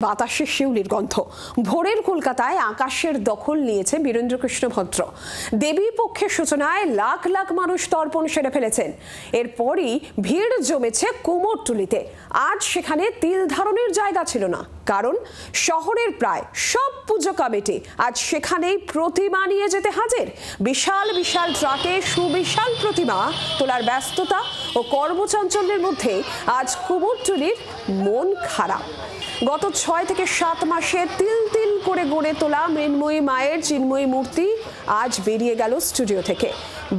বাতাসে শিউলির গন্ধ। ভোরের কলকাতায় আকাশের দখল নিয়েছে বীরেন্দ্রকৃষ্ণ ভদ্র। দেবী পক্ষের সূচনায় লাখ লাখ মানুষ তর্পণ সেরে ফেলেছেন। এরপরই ভিড় জমেছে কুমোরটুলিতে। আজ সেখানে তিল ধারণের জায়গা ছিল না, কারণ শহরের প্রায় সব পুজো কমিটি আজ সেখানেই প্রতিমা নিয়ে যেতে হাজির। বিশাল বিশাল ট্রাকে সুবিশাল প্রতিমা তোলার ব্যস্ততা ও কর্মচাঞ্চল্যের মধ্যে আজ কুমোরটুলির মন খারাপ। গত 6 থেকে 7 মাসে তিল তিল করে গড়ে তোলা মৃন্ময়ী মায়ের চিন্ময়ী মূর্তি আজ বেরিয়ে গেল স্টুডিও থেকে।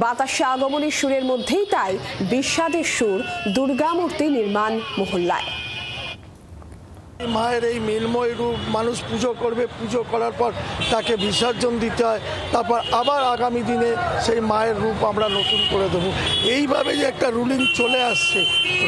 বাতাসে আগমনী সুরের মধ্যেই তাই বিষাদের সুর দুর্গা মূর্তি নির্মাণ মহল্লায়। মায়ের এই মৃন্ময় রূপ মানুষ পুজো করবে, পুজো করার পর তাকে বিসর্জন দিতে হয়, তারপর আবার আগামী দিনে সেই মায়ের রূপ আমরা নতুন করে দেবো। এইভাবে যে একটা রুলিং চলে আসছে,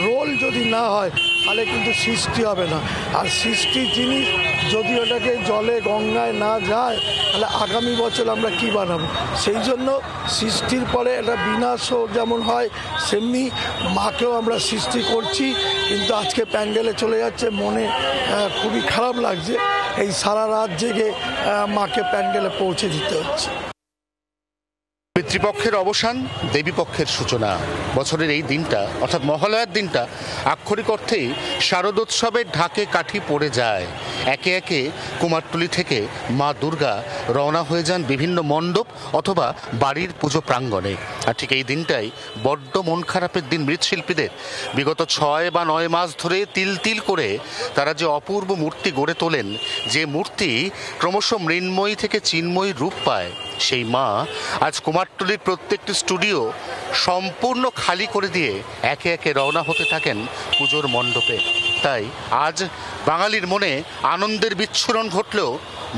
রোল যদি না হয় তাহলে কিন্তু সৃষ্টি হবে না। আর সৃষ্টির জিনিস যদি ওটাকে জলে গঙ্গায় না যায় তাহলে আগামী বছর আমরা কি বানাবো? সেই জন্য সৃষ্টির পরে এটা বিনাশও যেমন হয় সেমনি মাকেও আমরা সৃষ্টি করছি। কিন্তু আজকে প্যান্ডেলে চলে যাচ্ছে, মনে খুবই খারাপ লাগছে। এই সারা রাত জেগে মাকে প্যান্ডেলে পৌঁছে দিতে হচ্ছে। পিতৃপক্ষের অবসান, দেবীপক্ষের সূচনা। বছরের এই দিনটা অর্থাৎ মহালয়ার দিনটা আক্ষরিক অর্থেই শারদোৎসবের ঢাকে কাঠি পড়ে যায়। একে একে কুমারটুলি থেকে মা দুর্গা রওনা হয়ে যান বিভিন্ন মণ্ডপ অথবা বাড়ির পুজো প্রাঙ্গণে। আর ঠিক এই দিনটাই বড্ড মন খারাপের দিন মৃৎশিল্পীদের। বিগত 6 বা 9 মাস ধরে তিল তিল করে তারা যে অপূর্ব মূর্তি গড়ে তোলেন, যে মূর্তি ক্রমশ মৃন্ময়ী থেকে চিন্ময়ী রূপ পায়, সেই মা আজ কুমারটুলির প্রত্যেকটি স্টুডিও সম্পূর্ণ খালি করে দিয়ে একে একে রওনা হতে থাকেন পুজোর মণ্ডপে। তাই আজ বাঙালির মনে আনন্দের বিচ্ছুরণ ঘটলেও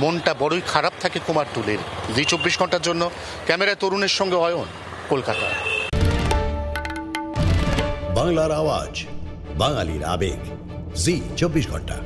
মনটা বড়ই খারাপ থাকে কুমারটুলির। জি 24 ঘন্টার জন্য ক্যামেরায় তরুণের সঙ্গে অয়ন, কলকাতা। বাংলার আওয়াজ, বাঙালির আবেগ, জি 24 ঘন্টা।